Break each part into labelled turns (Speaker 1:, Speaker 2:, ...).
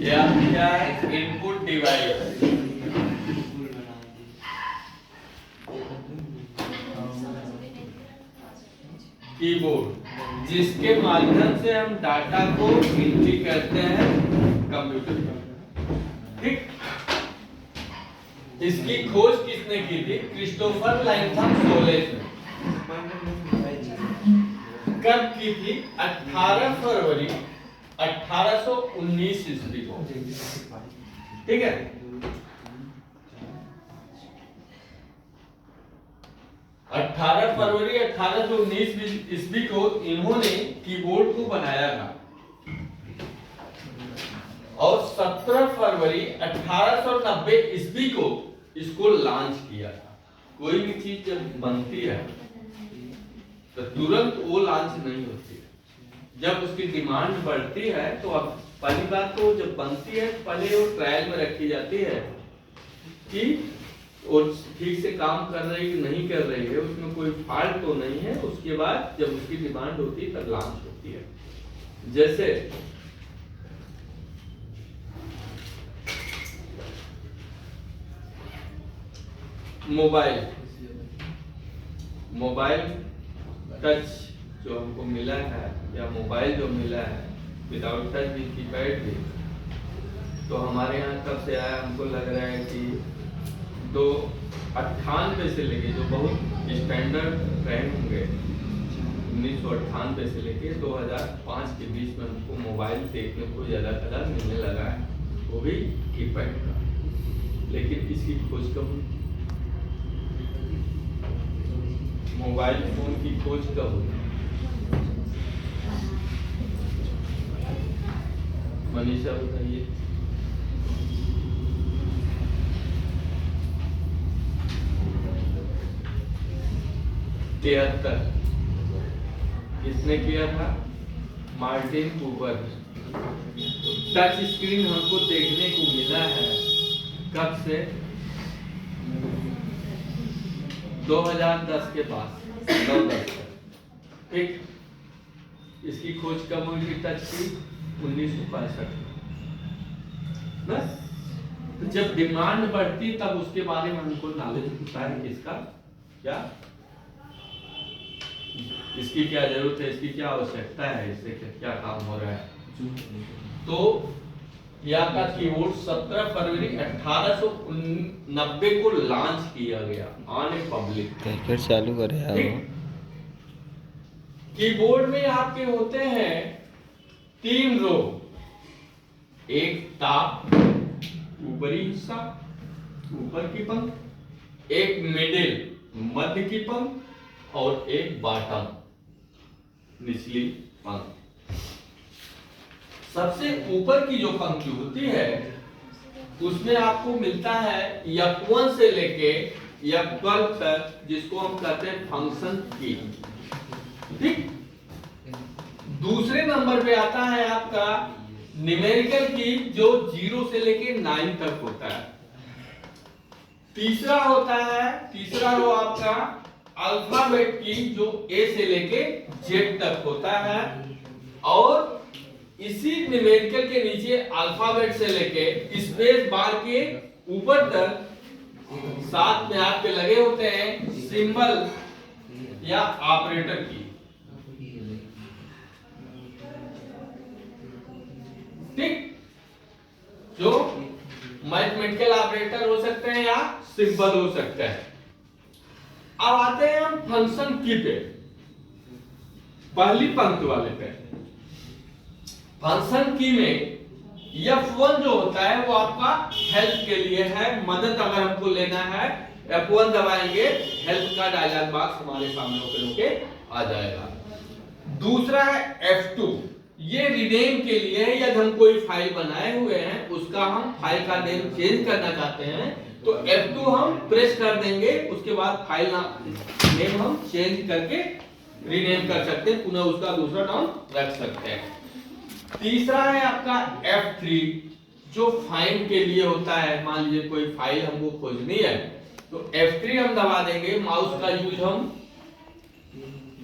Speaker 1: या क्या है इनपुट डिवाइस, कीबोर्ड, जिसके माध्यम से हम डाटा को एंट्री करते हैं कंप्यूटर पर। ठीक, इसकी खोज किसने की थी? क्रिस्टोफर लैंथम सोलेस ने। कब की थी? 18 फरवरी 1819 ईस्वी को। ठीक है, 18 फरवरी 1819 ईस्वी को इन्होंने कीबोर्ड को बनाया था और 17 फरवरी 1890 ईस्वी को इसको लॉन्च किया था। कोई भी चीज जब बनती है तो तुरंत वो लॉन्च नहीं होती है, जब उसकी डिमांड बढ़ती है तो अब पहली बात तो जब बनती है पहले वो ट्रायल में रखी जाती है कि वो ठीक से काम कर रही है नहीं कर रही है, उसमें कोई फॉल्ट तो नहीं है। उसके बाद जब उसकी डिमांड होती है तब लॉन्च होती है। जैसे मोबाइल टच जो हमको मिला है या मोबाइल जो मिला है विदाउट टच भी, कीपैड भी, तो हमारे यहाँ कब से आया? हमको लग रहा है कि 1998 से लेके, जो बहुत स्टैंडर्ड रहे होंगे, 1998 से लेके 2005 के बीच में हमको मोबाइल देखने को ज़्यादा कलर मिलने लगा है, वो भी कीपैड का। लेकिन इसकी खोज कब हुई? मोबाइल फोन की खोज कब हुई? मनीषा बताइए। किसने किया था? Martin Cooper. टच स्क्रीन हमको देखने को मिला है कब से? 2010 के पास, 9-10 तक। ठीक, इसकी खोज कब हुई थी टच की? 1965 में। बस, तो जब डिमांड बढ़ती तब उसके बारे में हमको नॉलेज होता है किसका क्या, इसकी क्या जरूरत है, इसकी क्या आवश्यकता है, इससे क्या काम हो रहा है। तो यह का कीबोर्ड 17 फरवरी 1890 को लॉन्च किया गया ऑन ए पब्लिक।
Speaker 2: चालू करे यार।
Speaker 1: कीबोर्ड में आपके होते हैं 3 रो, एक टॉप ऊपरी हिस्सा ऊपर की पंख, एक मिडिल मध्य की पंख और एक बॉटम निचली पंख। सबसे ऊपर की जो पंक्ति होती है उसमें आपको मिलता है F1 से लेके F12 तक, जिसको हम कहते हैं फंक्शन की। ठीक, दूसरे नंबर पे आता है आपका न्यूमेरिकल की, जो 0 से लेके 9 तक होता है। तीसरा रो आपका अल्फाबेट की, जो A से लेके Z तक होता है। और इसी न्यूमेरिकल के नीचे अल्फाबेट से लेके स्पेस बार के ऊपर तक साथ में आपके लगे होते हैं सिंबल या ऑपरेटर की। ठीक, जो मैथमेटिकल ऑपरेटर हो सकते हैं या सिंबल हो सकते हैं। अब आते हैं हम फंक्शन की पे, पहली पंक्ति वाले पे। फंक्शन की में F1 जो होता है वो आपका हेल्प के लिए है, मदद अगर हमको लेना है F1 दबाएंगे, हेल्प का डायलॉग बॉक्स हमारे सामने ओपन होके आ जाएगा। दूसरा है F2, ये रीनेम के लिए है, यदि हम कोई फाइल बनाए हुए हैं उसका हम फाइल का नेम चेंज करना चाहते हैं तो F2 हम प्रेस कर देंगे, उसके बाद फाइल नेम हम चेंज करके रीनेम कर सकते हैं, पुनः उसका दूसरा नाम रख सकते हैं। तीसरा है आपका F3, जो फाइंड के लिए होता है। मान लीजिए कोई फाइल हमको खोजनी है तो F3 हम दबा देंगे। माउस का यूज हम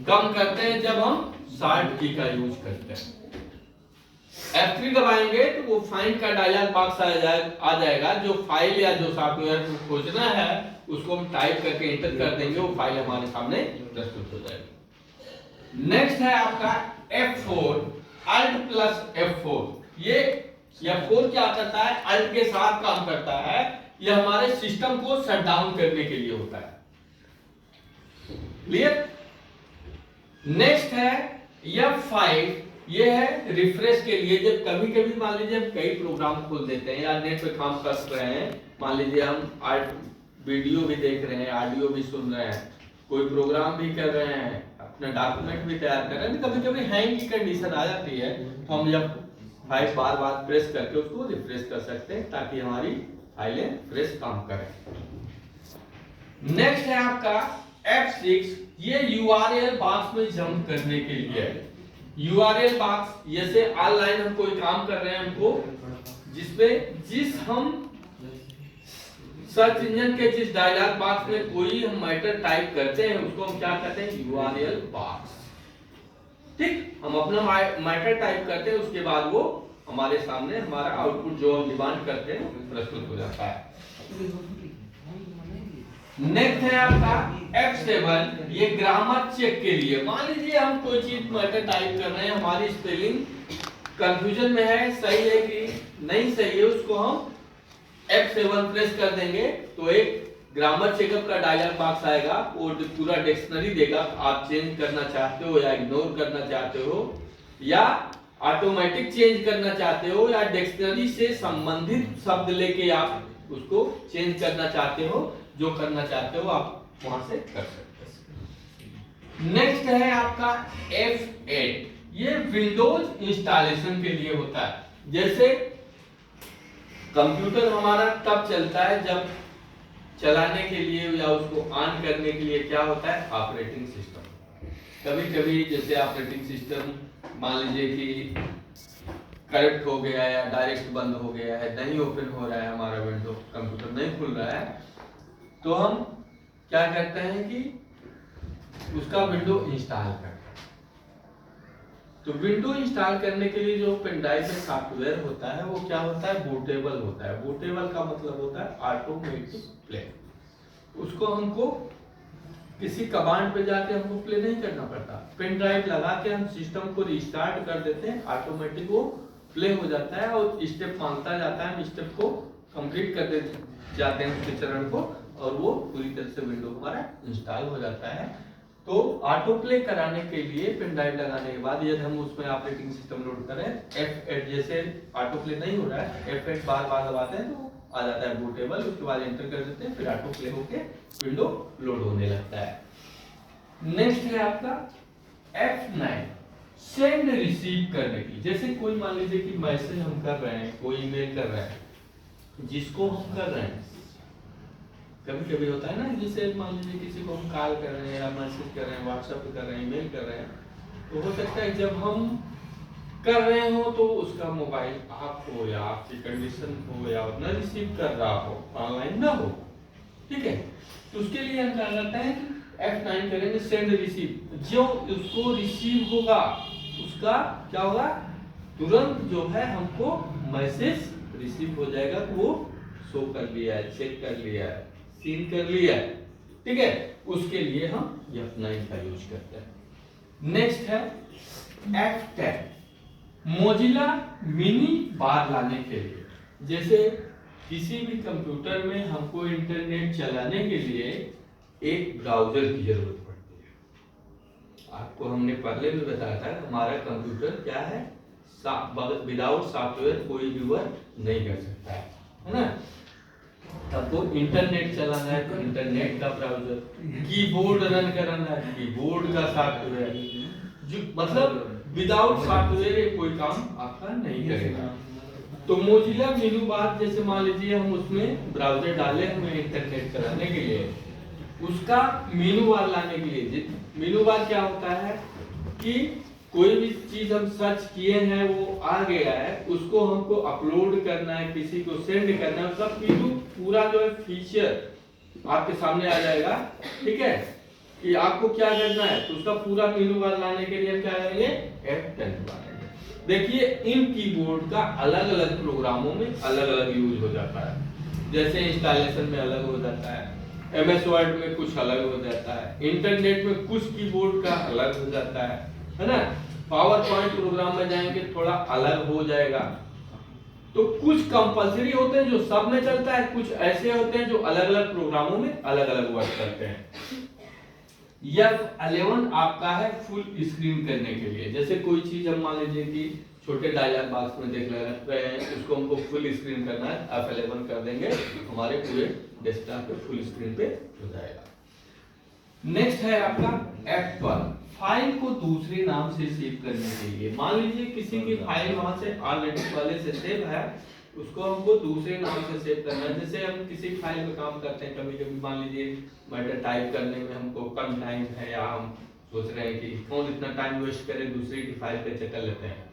Speaker 1: कम करते हैं जब हम शॉर्ट की का यूज करते हैं। F3 दबाएंगे तो वो फाइंड का डायलॉग बॉक्स आ जाएगा। जो फाइल या जो सॉफ्टवेयर को खोजना है उसको हम टाइप करके एंटर कर देंगे, वो फाइल हमारे सामने प्रस्तुत हो जाएगी। नेक्स्ट है आपका F4, Alt प्लस F4। ये F4 क्या करता है? Alt के साथ काम करता है। ये हमारे सिस्टम को शट डाउन करने के लिए होता है। क्लियर? नेक्स्ट है F5, ये है रिफ्रेश के लिए। जब कभी कभी मान लीजिए हम कई प्रोग्राम खोल देते हैं या नेट पे काम कर रहे हैं, मान लीजिए हम वीडियो भी देख रहे हैं, ऑडियो भी सुन रहे हैं, कोई प्रोग्राम भी कर रहे हैं, अपना डॉक्यूमेंट भी तैयार कर रहे हैं, तो कभी कभी हैंग की कंडीशन आ जाती है, तो हम जब फाइल बार बार प्रेस करके उसको रिफ्रेश कर सकते हैं ताकि हमारी फाइलें फ्रेश काम करें। नेक्स्ट है आपका F6, ये URL बॉक्स में जंप करने के लिए है। URL बॉक्स जैसे ऑनलाइन हम कोई काम कर रहे हैं, हमको जिस हम सर्च इंजन के जिस डायलॉग बॉक्स में कोई हम मैटर टाइप करते हैं उसको हम क्या कहते हैं? URL box. ठीक, हम अपना मैटर टाइप करते हैं, उसके बाद वो हमारे सामने हमारा आउटपुट जो हम डिमांड करते हैं प्रस्तुत हो जाता है। नेक्स्ट है आपका F7, ये ग्रामर चेक के लिए। मान लीजिए हम कोई चीज मैटर टाइप कर रहे हैं, हमारी स्पेलिंग कंफ्यूजन में है, सही है कि नहीं सही है, उसको हम F7 प्रेस कर देंगे तो एक ग्रामर चेकअप का डायलॉग बॉक्स आएगा, वो पूरा डिक्शनरी देगा। आप चेंज करना चाहते हो या इग्नोर करना चाहते हो या ऑटोमेटिक चेंज करना चाहते हो या डिक्शनरी से संबंधित शब्द लेके आप उसको चेंज करना चाहते हो, जो करना चाहते हो आप वहां से कर सकते हैं। नेक्स्ट है आपका F8, ये विंडोज इंस्टॉलेशन के लिए होता है। जैसे कंप्यूटर हमारा तब चलता है जब चलाने के लिए या उसको ऑन करने के लिए क्या होता है? Operating system. कभी कभी जैसे ऑपरेटिंग सिस्टम मान लीजिए कि करप्ट हो गया या डायरेक्ट बंद हो गया है, नहीं ओपन हो रहा है, हमारा विंडो कंप्यूटर नहीं खुल रहा है, तो हम क्या करते हैं कि उसका विंडो इंस्टॉल करते हैं। तो विंडो इंस्टॉल करने के लिए जो पेन ड्राइव में सॉफ्टवेयर होता है वो क्या होता है? बूटेबल होता है। बूटेबल का मतलब होता है ऑटोमेटिक प्ले। उसको हमको किसी कमांड पे जाके हमको प्ले नहीं करना पड़ता, पेन ड्राइव लगा के हम सिस्टम को रिस्टार्ट कर देते हैं, ऑटोमेटिक वो प्ले हो जाता है और स्टेप मांगता जाता है, हम स्टेप को कंप्लीट कर देते जाते हैं उसके चरण को, और वो पूरी तरह से विंडो हमारा इंस्टॉल हो जाता है। तो ऑटो प्ले कराने के लिए पेन ड्राइव लगाने के बाद यदि हम उसमें ऑपरेटिंग सिस्टम लोड करें, F8 जैसे ऑटो प्ले नहीं हो रहा है, F8 बार बार दबाते हैं तो आ जाता है बूटेबल, उसके बाद एंटर कर देते हैं, फिर ऑटो प्ले होके विंडो लोड होने लगता है। नेक्स्ट है आपका F9, सेंड रिसीव करने की। जैसे कोई मान लीजिए कि मैसेज हम कर रहे हैं, कोई ईमेल कर रहे हैं, जिसको हम कर रहे हैं, कभी कभी होता है ना, जैसे मान लीजिए किसी को हम कॉल कर रहे हैं या मैसेज कर रहे हैं, व्हाट्सएप पे कर रहे हैं, ईमेल कर रहे हैं, तो हो सकता है जब हम कर रहे हो तो उसका मोबाइल आप हो या आपकी कंडीशन हो या न रिसीव कर रहा हो, ऑनलाइन ना हो, ठीक है, तो उसके लिए हम क्या करते हैं? F9 करेंगे, सेंड रिसीव। जो उसको रिसीव होगा उसका क्या होगा? तुरंत जो है हमको मैसेज रिसीव हो जाएगा, वो शो कर लिया है, चेक कर लिया है, सीन कर लिया है, ठीक है, उसके लिए हम F9 का यूज करते हैं। नेक्स्ट है F10, मोजिला मिनी बार लाने के लिए। जैसे किसी भी कंप्यूटर में हमको इंटरनेट चलाने के लिए एक ब्राउजर की जरूरत पड़ती है। आपको हमने पहले भी बताया था, हमारा कंप्यूटर क्या है? विदाउट सॉफ्टवेयर कोई भी वर्क नहीं कर सकता है ना? आपको इंटरनेट चलाना है तो इंटरनेट का ब्राउजर, कीबोर्ड रन कराना है कीबोर्ड का सॉफ्टवेयर, जो मतलब विदाउट सॉफ्टवेयर कोई काम आपका नहीं करेगा। तो मोजिला मेनू बार, जैसे मान लीजिए हम उसमें ब्राउजर डाले हमें इंटरनेट चलाने के लिए, उसका मेनू बार लाने के लिए, मेनू बार क्या होता है कि कोई भी चीज हम सर्च किए हैं वो आ गया है, उसको हमको अपलोड करना है, किसी को सेंड करना है, सब पूरा जो है फीचर आपके सामने आ जाएगा, ठीक है, कि आपको क्या करना है। तो उसका पूरा मेनू बार लाने के लिए हम क्या करेंगे? F10 दबाएंगे। देखिए इन कीबोर्ड का अलग अलग प्रोग्रामों में अलग अलग यूज हो जाता है। जैसे इंस्टॉलेशन में अलग हो जाता है, MS वर्ड में कुछ अलग हो जाता है, इंटरनेट में कुछ कीबोर्ड का अलग हो जाता है ना। पावर पॉइंट प्रोग्राम में जाएंगे थोड़ा अलग हो जाएगा। तो कुछ कंपलसरी होते हैं जो सब में चलता है, कुछ ऐसे होते हैं जो अलग अलग प्रोग्रामों में अलग अलग वर्क करते हैं। F11 आपका है फुल स्क्रीन करने के लिए। जैसे कोई चीज हम मान लीजिए कि छोटे डायलॉग बॉक्स में देख रहे हैं, उसको हमको फुल स्क्रीन करना है, F11 कर देंगे, हमारे पूरे डेस्कटॉप पे फुल स्क्रीन पे हो जाएगा। नेक्स्ट है आपका F12, फाइल को दूसरे नाम से सेव करने के लिए। मान लीजिए किसी की फाइल वहां से ऑलरेडी पहले से सेव है, उसको हमको दूसरे नाम से सेव करना है। जैसे हम किसी फाइल में काम करते हैं, कभी कभी मान लीजिए मैटर टाइप करने में हमको कम टाइम है, या हम सोच रहे हैं कि कौन इतना टाइम वेस्ट करे, दूसरे की फाइल पे चेक कर लेते हैं।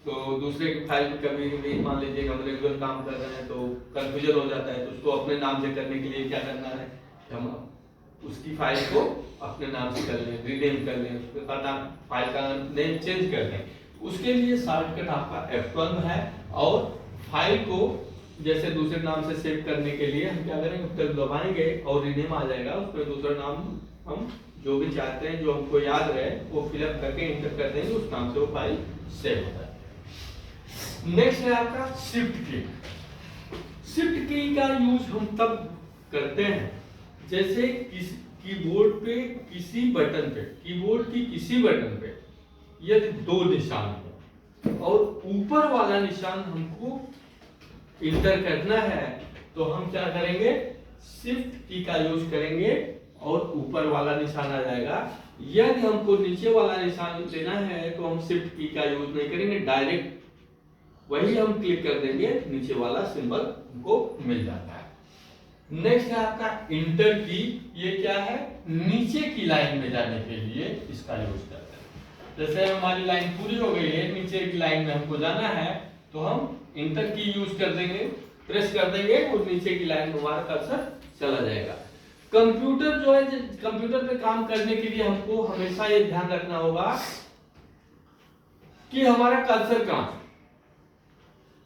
Speaker 1: तो दूसरे की फाइल में कभी कभी मान लीजिए हम रेगुलर काम कर रहे हैं तो कंफ्यूजन हो जाता है, तो उसको अपने नाम से करने के लिए क्या करना है, हम उसकी फाइल को अपने नाम से कर लें, रीनेम कर लें, उसका नाम, फाइल का नेम चेंज कर लें। उसके लिए शॉर्टकट आपका F12 है। और फाइल को जैसे दूसरे नाम से सेव करने के लिए हम क्या करेंगे, उस पर दबाएंगे और रीनेम आ जाएगा, उस पर दूसरा नाम हम जो भी चाहते हैं, जो हमको याद रहे, वो फिलअप करके इंटर कर देंगे, उस नाम से वो फाइल सेव होता है। नेक्स्ट है आपका शिफ्ट की। शिफ्ट की का यूज हम तब करते हैं जैसे कीबोर्ड पे किसी बटन पे, कीबोर्ड की किसी बटन पे यदि दो निशान हो और ऊपर वाला निशान हमको इंटर करना है, तो हम क्या करेंगे, शिफ्ट की का यूज करेंगे और ऊपर वाला निशान आ जाएगा। यदि हमको नीचे वाला निशान लेना है तो हम शिफ्ट की का यूज नहीं करेंगे, डायरेक्ट वही हम क्लिक कर देंगे, नीचे वाला सिंबल हमको मिल जाता है। नेक्स्ट है आपका इंटर की। ये क्या है, नीचे की लाइन में जाने के लिए इसका यूज करते हैं। जैसे हमारी लाइन पूरी हो गई है, नीचे की लाइन में हमको जाना है, तो हम इंटर की यूज कर देंगे, प्रेस कर देंगे और नीचे की लाइन में हमारा कर्सर चला जाएगा। कंप्यूटर जो है, कंप्यूटर पे काम करने के लिए हमको हमेशा ये ध्यान रखना होगा कि हमारा कर्सर कहां है।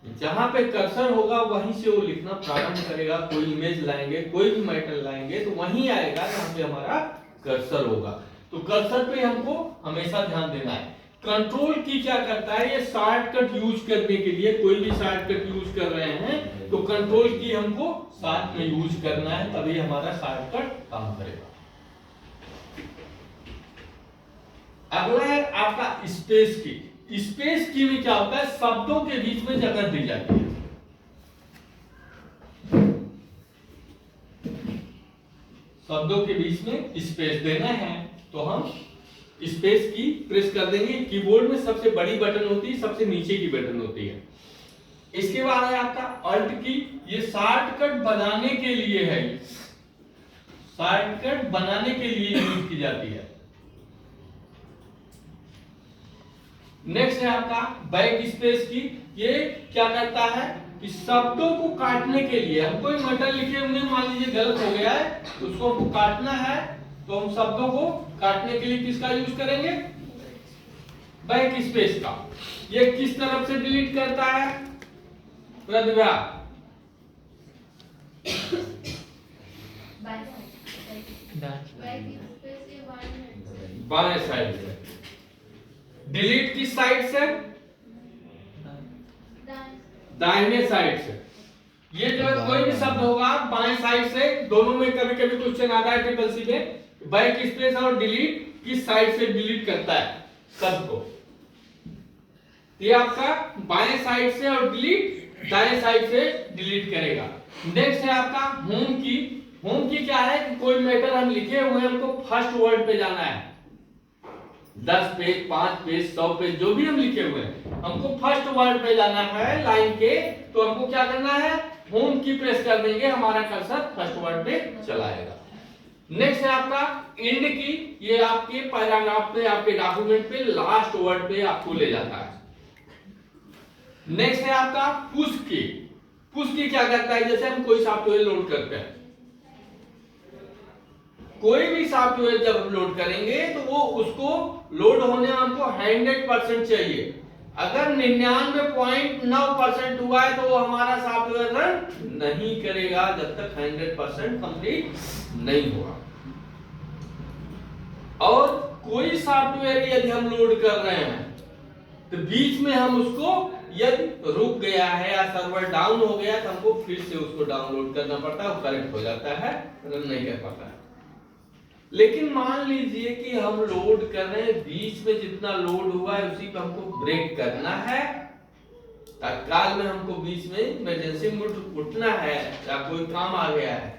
Speaker 1: जहां पे कर्सर होगा वहीं से वो लिखना प्रारंभ करेगा। कोई इमेज लाएंगे, कोई भी मैटर लाएंगे, तो वहीं आएगा जहां पे हमारा कर्सर होगा। तो कर्सर पे हमको हमेशा ध्यान देना है। कंट्रोल की क्या करता है, ये शॉर्टकट यूज करने के लिए, कोई भी शॉर्टकट यूज कर रहे हैं तो कंट्रोल की हमको साथ में यूज करना है, तभी हमारा शॉर्टकट काम करेगा। अगला है आपका स्पेस की। स्पेस की में क्या होता है, शब्दों के बीच में जगह दी जाती है। शब्दों के बीच में स्पेस देना है तो हम स्पेस की प्रेस कर देंगे। कीबोर्ड में सबसे बड़ी बटन होती है, सबसे नीचे की बटन होती है। इसके बाद है आपका अल्ट की। ये शॉर्टकट बनाने के लिए है, शॉर्टकट बनाने के लिए यूज की जाती है। नेक्स्ट है आपका बैक स्पेस की। ये क्या करता है कि शब्दों को काटने के लिए, हम कोई मैटर लिखे हुए मान लीजिए गलत हो गया है, उसको हमको काटना है, तो हम शब्दों को काटने के लिए किसका यूज करेंगे, बैक स्पेस का। ये किस तरफ से डिलीट करता है प्रतिभा, बाएं साइड से। डिलीट किस साइड से, दाहिने साइड से। ये जो कोई भी शब्द होगा बाएं साइड से, दोनों में कभी कभी क्वेश्चन आता है ट्रिपल सी में, बैक स्पेस और डिलीट किस साइड से डिलीट करता है शब्द को। ये आपका बाएं साइड से और डिलीट दाएं साइड से डिलीट करेगा। नेक्स्ट है आपका होम की। होम की क्या है कि कोई मैटर हम लिखे हुए हैं, हमको फर्स्ट वर्ड पे जाना है। 10 पेज, 5 पेज, 100 पेज, जो भी हम लिखे हुए हैं, हमको फर्स्ट वर्ड पे जाना है लाइन के, तो हमको क्या करना है, होम की प्रेस कर देंगे, हमारा कर्सर फर्स्ट वर्ड पे चलाएगा। नेक्स्ट है आपका एंड की। ये आपके पैराग्राफ पे, आपके डॉक्यूमेंट पे लास्ट वर्ड पे आपको ले जाता है। नेक्स्ट है आपका पुश की। पुश की क्या करता है, जैसे हम कोई सॉफ्टवेयर लोड करते हैं, कोई भी सॉफ्टवेयर जब लोड करेंगे तो वो उसको लोड होने में हमको 100% चाहिए। अगर 99.9% हुआ है तो वो हमारा सॉफ्टवेयर रन नहीं करेगा जब तक 100% कंप्लीट नहीं हुआ। और कोई सॉफ्टवेयर यदि हम लोड कर रहे हैं तो बीच में हम उसको यदि रुक गया है या सर्वर डाउन हो गया तो हमको फिर से उसको डाउनलोड करना पड़ता है, वो करेक्ट हो जाता है, रन नहीं कर पाता है। लेकिन मान लीजिए कि हम लोड कर रहे हैं, बीच में जितना लोड हुआ है उसी पे हमको ब्रेक करना है, तत्काल में हमको बीच में इमरजेंसी मोड उठना है या कोई काम आ गया है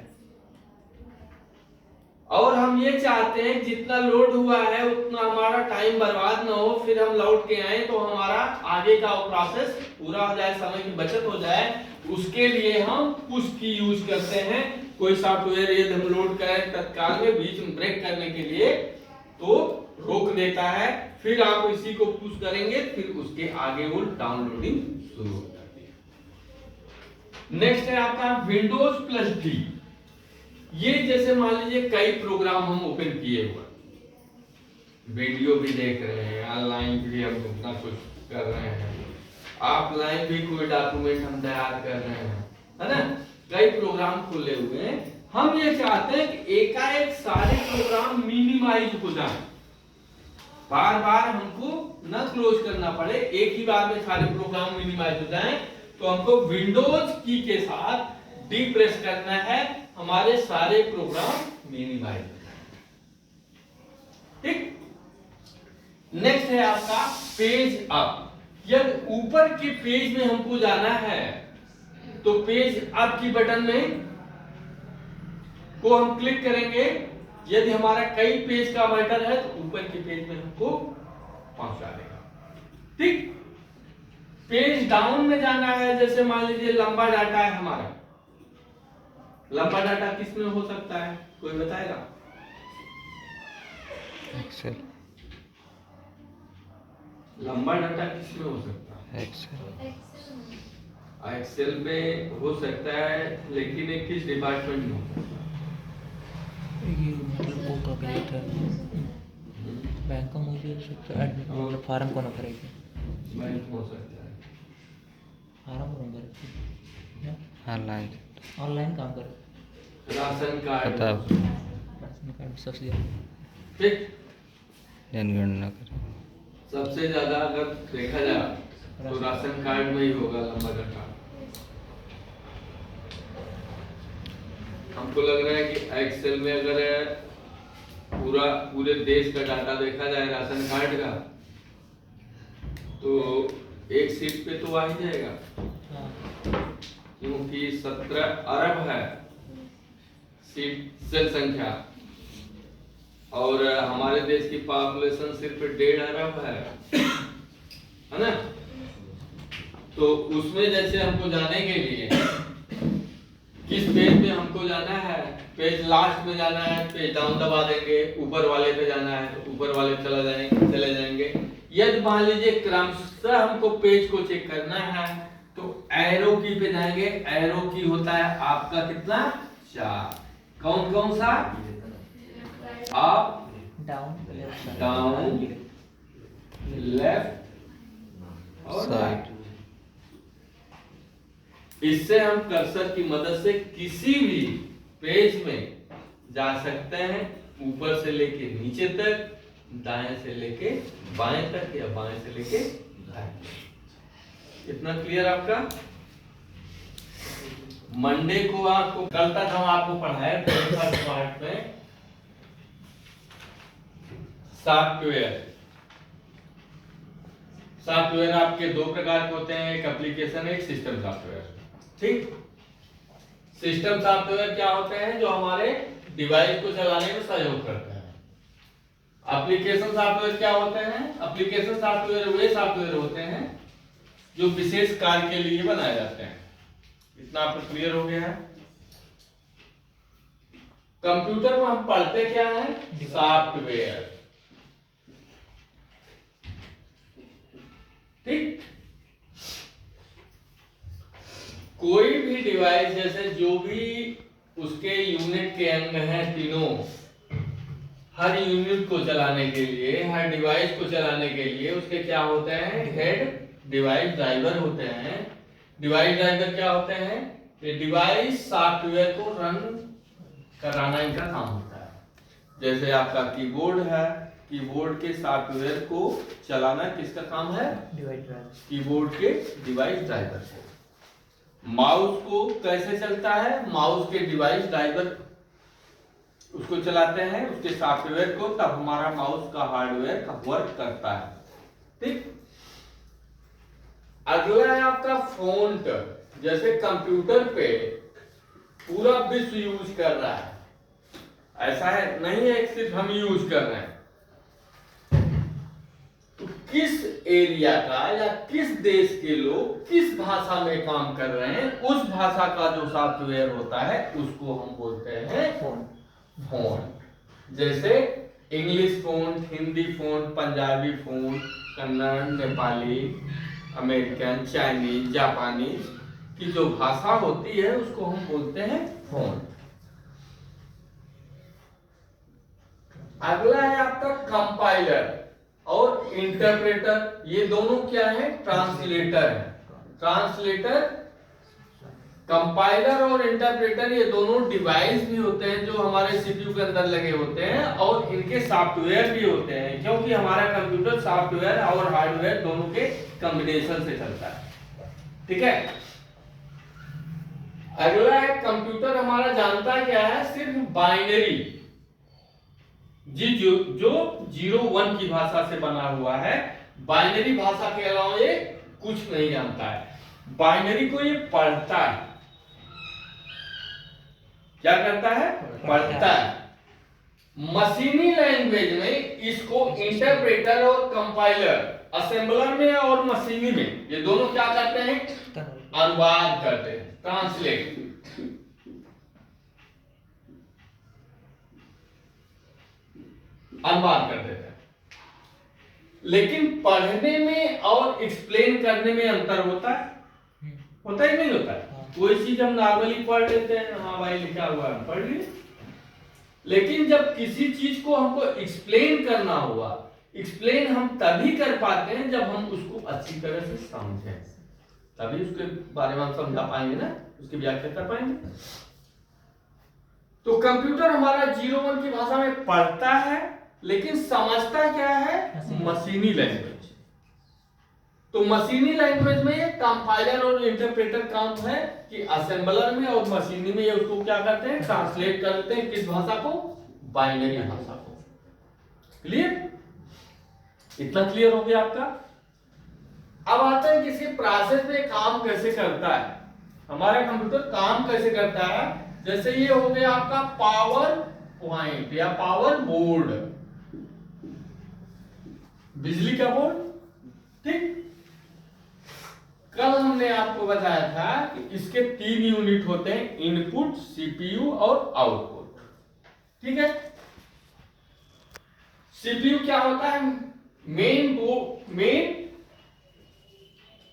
Speaker 1: और हम ये चाहते हैं जितना लोड हुआ है उतना हमारा टाइम बर्बाद ना हो, फिर हम लौट के आए तो हमारा आगे का प्रोसेस पूरा हो जाए, समय की बचत हो जाए, उसके लिए हम पुश की यूज करते हैं। कोई सॉफ्टवेयर यदि हम लोड करें तत्काल में बीच में ब्रेक करने के लिए तो रोक देता है, फिर आप इसी को पुश करेंगे, फिर उसके आगे वो डाउनलोडिंग शुरू हो जाती है। नेक्स्ट है आपका विंडोज प्लस डी। ये जैसे मान लीजिए कई प्रोग्राम हम ओपन किए हुए, वीडियो भी देख रहे हैं, ऑनलाइन भी हम अपना कुछ कर रहे हैं, ऑफलाइन भी कोई डॉक्यूमेंट हम तैयार कर रहे हैं, है ना, कई प्रोग्राम खुले हुए हैं। हम ये चाहते हैं कि एकाएक सारे प्रोग्राम मिनिमाइज हो जाएं, बार बार हमको न क्लोज करना पड़े, एक ही बार में सारे प्रोग्राम मिनिमाइज हो जाएं। तो हमको विंडोज की के साथ डी प्रेस करना है, हमारे सारे प्रोग्राम मिनिमाइज हो जाएं। ठीक। नेक्स्ट है आपका पेज अप। यदि ऊपर के पेज में हमको जाना है तो पेज अप की बटन में को हम क्लिक करेंगे, यदि हमारा कई पेज का मैटर है तो ऊपर के पेज में हमको पहुंचा देगा। ठीक। पेज डाउन में जाना है, जैसे मान लीजिए लंबा डाटा है हमारा, लंबा डाटा किस में हो सकता है, कोई बताएगा?
Speaker 2: एक्सेल।
Speaker 1: लंबा डाटा किस में हो सकता है?
Speaker 2: एक्सेल।
Speaker 1: एक्सेल में हो सकता है, लेकिन एक किस डिपार्टमेंट में होता है?
Speaker 2: ये मतलब वो का क्रेडिट है, बैंक का मुझे एडमिट मतलब फार्म कौन भरेगा?
Speaker 1: बैंक हो सकता है,
Speaker 2: फार्म कौन भरेगा? ऑनलाइन ऑनलाइन काम कर,
Speaker 1: राशन कार्ड,
Speaker 2: राशन कार्ड सबसे
Speaker 1: ठीक,
Speaker 2: जनगणना कर।
Speaker 1: सबसे ज्यादा अगर देखा जाए तो राशन कार्ड में ही होगा लंबा डाटा। हमको लग रहा है कि एक्सेल में अगर पूरे देश का डाटा देखा जाए राशन कार्ड का तो एक सीट पे तो आ ही जाएगा, क्योंकि 17 अरब है सीट सेल संख्या और हमारे देश की पॉपुलेशन सिर्फ 1.5 अरब है ना। तो उसमें जैसे हमको जाने के लिए किस पेज में हमको जाना है, पेज लास्ट में जाना है, पेज डाउन दबा देंगे, ऊपर वाले पे जाना है तो ऊपर वाले चले जाएंगे। यदि मान लीजिए क्रमशः हमको पेज को चेक करना है तो एरो की पे जाएंगे, एरो की होता है आपका कितना 4, कौन कौन सा, अप डाउन लेफ्ट और राइट। इससे हम कर्सर की मदद से किसी भी पेज में जा सकते हैं, ऊपर से लेके नीचे तक, दाएं से लेके बाएं तक या बाएं से लेके दाएं तक। इतना क्लियर आपका? मंडे को आपको, कल तक हम आपको पढ़ाए फर्स्ट पार्ट में सॉफ्टवेयर आपके 2 प्रकार के होते हैं, एक एप्लीकेशन एक सिस्टम सॉफ्टवेयर। ठीक। सिस्टम सॉफ्टवेयर क्या होते हैं, जो हमारे डिवाइस को चलाने में सहयोग करते हैं। एप्लीकेशन सॉफ्टवेयर क्या होते हैं, एप्लीकेशन सॉफ्टवेयर वे सॉफ्टवेयर होते हैं जो विशेष कार्य के लिए बनाए जाते हैं। इतना आपको क्लियर हो गया है? कंप्यूटर में हम पढ़ते क्या है, सॉफ्टवेयर। ठीक। कोई भी डिवाइस, जैसे जो भी उसके यूनिट के अंग हैं तीनों, हर यूनिट को चलाने के लिए, हर डिवाइस को चलाने के लिए उसके क्या होते हैं, हेड डिवाइस ड्राइवर होते हैं। डिवाइस ड्राइवर क्या होते हैं? ये डिवाइस सॉफ्टवेयर को रन कराना इनका काम होता है। जैसे आपका कीबोर्ड है, कीबोर्ड के सॉफ्टवेयर को चलाना किसका काम है?
Speaker 2: Device driver.
Speaker 1: कीबोर्ड के डिवाइस ड्राइवर को। माउस को कैसे चलता है? माउस के डिवाइस ड्राइवर उसको चलाते हैं, उसके सॉफ्टवेयर को, तब हमारा माउस का हार्डवेयर का वर्क करता है। ठीक। अगला है आपका फोन्ट। जैसे कंप्यूटर पे पूरा विश्व यूज कर रहा है, ऐसा है नहीं है सिर्फ हम यूज कर रहे हैं। तो किस एरिया का या किस देश के लोग किस भाषा में काम कर रहे हैं, उस भाषा का जो सॉफ्टवेयर होता है उसको हम बोलते हैं फोन। जैसे English phone, Hindi phone, Punjabi phone, Kannada, Nepali, American, Chinese, Japanese की जो भाषा होती है उसको हम बोलते हैं फोन। अगला है आपका कंपाइलर और इंटरप्रेटर। ये दोनों क्या है? ट्रांसलेटर है। ट्रांसलेटर, कंपाइलर और इंटरप्रेटर ये दोनों डिवाइस भी होते हैं जो हमारे सीपीयू के अंदर लगे होते हैं, और इनके सॉफ्टवेयर भी होते हैं, क्योंकि हमारा कंप्यूटर सॉफ्टवेयर और हार्डवेयर दोनों के कॉम्बिनेशन से चलता है। ठीक है। अगला है कंप्यूटर हमारा जानता क्या है? सिर्फ बाइनरी जो 0-1 की भाषा से बना हुआ है। बाइनरी भाषा के अलावा ये कुछ नहीं जानता है। बाइनरी को ये पढ़ता है। क्या करता है? पढ़ता है। मशीनी लैंग्वेज में इसको इंटरप्रेटर और कंपाइलर, असेंबलर में और मशीनी में, ये दोनों क्या करते हैं? अनुवाद करते हैं, ट्रांसलेट। अनुवाद कर देते हैं। लेकिन पढ़ने में और एक्सप्लेन करने में अंतर होता है। होता ही नहीं होता है? कोई चीज हम नॉर्मली पढ़ लेते हैं, हाँ भाई लिखा हुआ है पढ़ लिए। लेकिन जब किसी चीज को हमको एक्सप्लेन करना हुआ, एक्सप्लेन हम तभी कर पाते हैं जब हम उसको अच्छी तरह से समझें, तभी उसके बारे में हम समझा पाएंगे ना, उसकी व्याख्या कर पाएंगे। तो कंप्यूटर हमारा 0-1 की भाषा में पढ़ता है, लेकिन समझता क्या है? मशीनी लैंग्वेज। तो मशीनी लैंग्वेज में ये कंपाइलर और इंटरप्रेटर काम है कि असेंबलर में और मशीनी में ये उसको क्या करते हैं? ट्रांसलेट करते हैं। किस भाषा को? बाइनरी भाषा को। क्लियर? इतना क्लियर हो गया आपका? अब आता है किसी प्रोसेस में काम कैसे करता है, हमारा कंप्यूटर काम कैसे करता है। जैसे ये हो गया आपका पावर पॉइंट या पावर बोर्ड, बिजली का बोर्ड। ठीक। कल हमने आपको बताया था कि इसके 3 यूनिट होते हैं, इनपुट, सीपीयू और आउटपुट। ठीक है। सीपीयू क्या होता है? मेन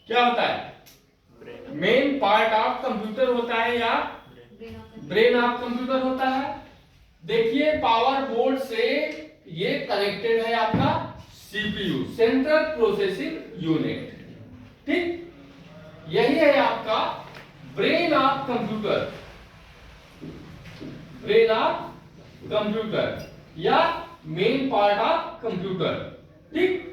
Speaker 1: क्या होता है? मेन पार्ट ऑफ कंप्यूटर होता है या ब्रेन ऑफ कंप्यूटर होता है। देखिए पावर बोर्ड से ये कनेक्टेड है आपका सीपीयू, सेंट्रल प्रोसेसिंग यूनिट। ठीक। यही है आपका brain of computer, brain of computer या मेन पार्ट ऑफ कंप्यूटर। ठीक।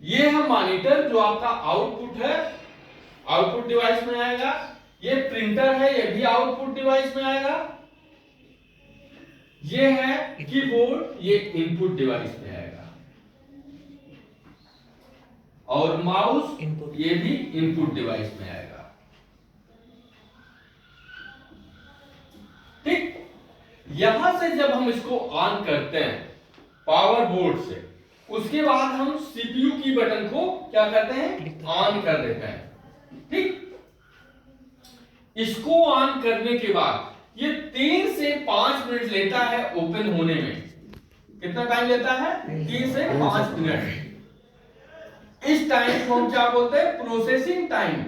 Speaker 1: ये है मॉनिटर जो आपका आउटपुट है, आउटपुट डिवाइस में आएगा। ये प्रिंटर है, ये भी आउटपुट डिवाइस में आएगा। ये है कीबोर्ड, ये इनपुट डिवाइस में आएगा। और माउस ये भी इनपुट डिवाइस में आएगा। ठीक। यहां से जब हम इसको ऑन करते हैं पावर बोर्ड से, उसके बाद हम सीपीयू की बटन को क्या करते हैं? ऑन कर देते हैं। ठीक। इसको ऑन करने के बाद ये 3 से 5 मिनट लेता है ओपन होने में। कितना टाइम लेता है? 3 से 5 मिनट। इस टाइम को हम क्या बोलते हैं? Processing time.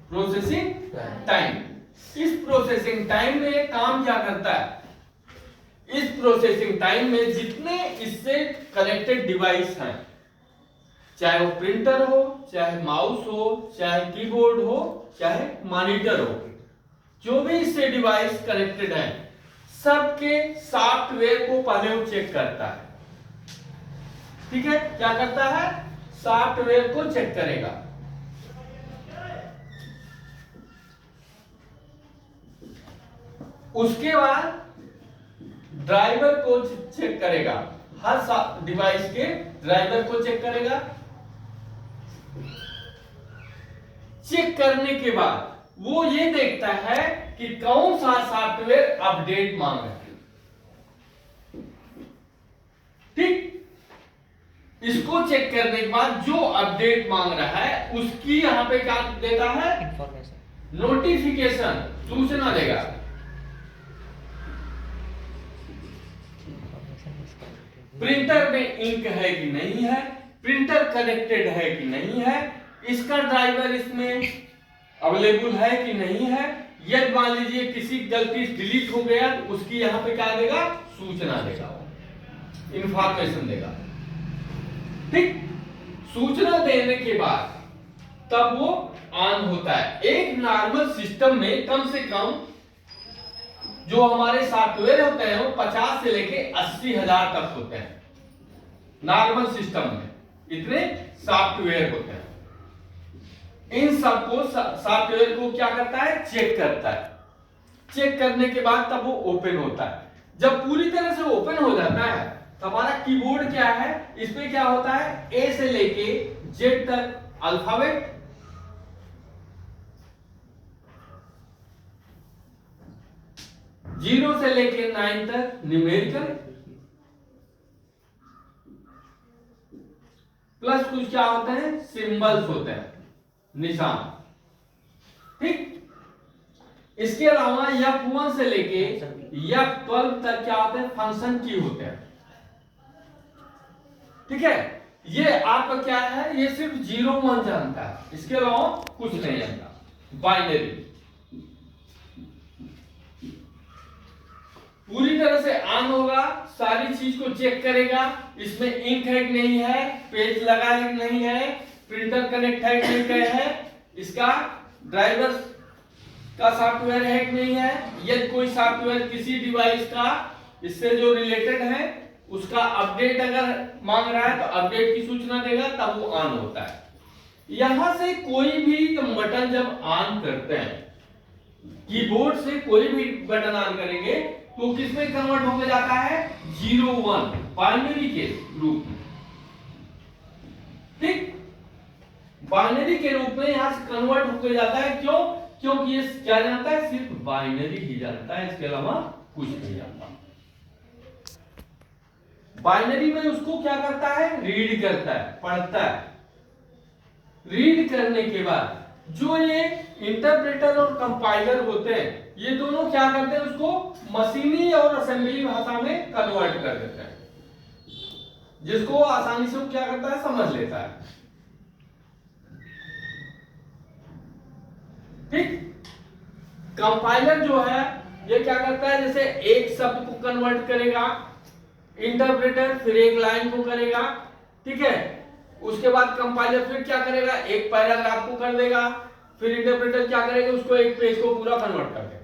Speaker 1: Processing time. इस प्रोसेसिंग टाइम में काम क्या करता है? इस प्रोसेसिंग टाइम में जितने इससे कनेक्टेड डिवाइस हैं, चाहे वो प्रिंटर हो, चाहे माउस हो, चाहे कीबोर्ड हो, चाहे मॉनिटर हो, जो भी इससे डिवाइस कनेक्टेड है, सबके सॉफ्टवेयर को पहले वो चेक करता है। ठीक है, क्या करता है? सॉफ्टवेयर को चेक करेगा। उसके बाद ड्राइवर को चेक करेगा, हर डिवाइस के ड्राइवर को चेक करेगा। चेक करने के बाद वो ये देखता है कि कौन सा सॉफ्टवेयर अपडेट मांग रहा है। ठीक, इसको चेक करने के बाद जो अपडेट मांग रहा है उसकी यहां पे क्या देता है?
Speaker 2: इंफॉर्मेशन,
Speaker 1: नोटिफिकेशन, सूचना देगा। प्रिंटर में इंक है कि नहीं है, प्रिंटर कनेक्टेड है कि नहीं है, इसका ड्राइवर इसमें अवेलेबल है कि नहीं है। यदि मान लीजिए किसी गलती से डिलीट हो गया तो उसकी यहां पे क्या देगा? सूचना देगा, इंफॉर्मेशन देगा। ठीक, सूचना देने के बाद तब वो ऑन होता है। एक नॉर्मल सिस्टम में कम से कम जो हमारे सॉफ्टवेयर होते हैं वो 50 से लेके 80,000 तक होते हैं। नॉर्मल सिस्टम में इतने सॉफ्टवेयर होते हैं। इन सबको सॉफ्टवेयर को क्या करता है? चेक करता है। चेक करने के बाद तब वो ओपन होता है। जब पूरी तरह से ओपन हो जाता है तो हमारा कीबोर्ड क्या है, इसमें क्या होता है? ए से लेके जेड तक अल्फाबेट, जीरो से लेके 9 तक न्यूमेरिकल, प्लस कुछ क्या होते हैं? सिंबल्स होते हैं, निशान। ठीक, इसके अलावा F1 से लेके F12 तक क्या होते हैं? फंक्शन की होते हैं। ठीक है, ये आपका क्या है? ये सिर्फ 0-1 जानता है, इसके अलावा कुछ नहीं जानता। बाइनरी पूरी तरह से ऑन होगा, सारी चीज को चेक करेगा, इसमें इंक है कि नहीं है, पेज लगा है कि नहीं है, प्रिंटर कनेक्ट है कि नहीं है, इसका ड्राइवर का सॉफ्टवेयर है कि नहीं है। यदि कोई सॉफ्टवेयर किसी डिवाइस का इससे जो रिलेटेड है उसका अपडेट अगर मांग रहा है तो अपडेट की सूचना देगा, तब वो ऑन होता है। यहां से कोई भी बटन जब ऑन करते हैं, कीबोर्ड से कोई भी बटन ऑन करेंगे तो किसमें कन्वर्ट होकर जाता है? 0-1 बाइनरी के रूप में। ठीक, बाइनरी के रूप में यहां से कन्वर्ट होकर जाता है। क्यों? क्योंकि ये क्या जानता है? सिर्फ बाइनरी ही जानता है, इसके अलावा कुछ नहीं जानता। बाइनरी में उसको क्या करता है? रीड करता है, पढ़ता है। रीड करने के बाद जो ये इंटरप्रेटर और कंपाइलर होते हैं, ये दोनों क्या करते हैं? उसको मशीनी और असेंबली भाषा में कन्वर्ट कर देते हैं, जिसको आसानी से वो क्या करता है? समझ लेता है। ठीक, कंपाइलर जो है ये क्या करता है? जैसे एक शब्द को कन्वर्ट करेगा, इंटरप्रेटर फिर एक लाइन को करेगा। ठीक है, उसके बाद कंपाइलर फिर क्या करेगा? एक पैराग्राफ को कर देगा, फिर इंटरप्रेटर क्या करेगा? उसको एक पेज को पूरा कन्वर्ट कर देगा।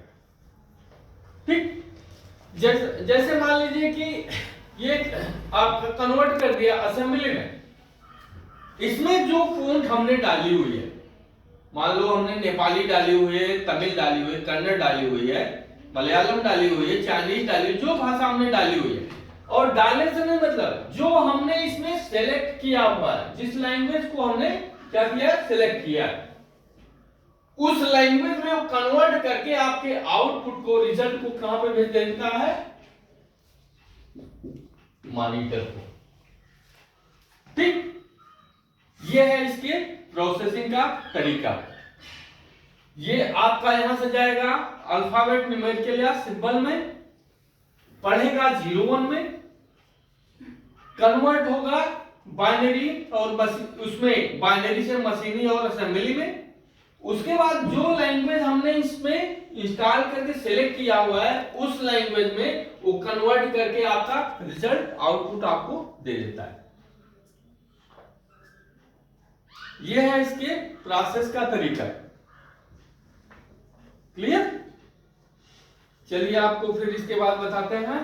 Speaker 1: ठीक, जैसे मान लीजिए कि ये आप कन्वर्ट कर दिया असेंबली में, इसमें जो फॉन्ट हमने डाली हुई है, मान लो हमने नेपाली डाली हुई है, तमिल डाली हुई है, कन्नड़ डाली हुई है, मलयालम डाली हुई है, चाइनीज डाली हुई है, जो भाषा हमने डाली हुई है, और डालने से नहीं मतलब जो हमने इसमें सेलेक्ट किया हुआ है, जिस लैंग्वेज को हमने क्या किया? सेलेक्ट किया, उस लैंग्वेज में वो कन्वर्ट करके आपके आउटपुट को, रिजल्ट को कहां पे भेज देता है? मॉनिटर को। ठीक, ये है इसके प्रोसेसिंग का तरीका। ये आपका यहां से जाएगा अल्फाबेट न्यूमेरिकल या सिंबल में, पढ़ेगा 0-1 में, कन्वर्ट होगा बाइनरी और उसमें बाइनरी से मशीनी और असेंबली में। उसके बाद जो लैंग्वेज हमने इसमें इंस्टॉल करके सेलेक्ट किया हुआ है उस लैंग्वेज में वो कन्वर्ट करके आपका रिजल्ट आउटपुट आपको दे देता है। यह है इसके प्रोसेस का तरीका। क्लियर? चलिए आपको फिर इसके बाद बताते हैं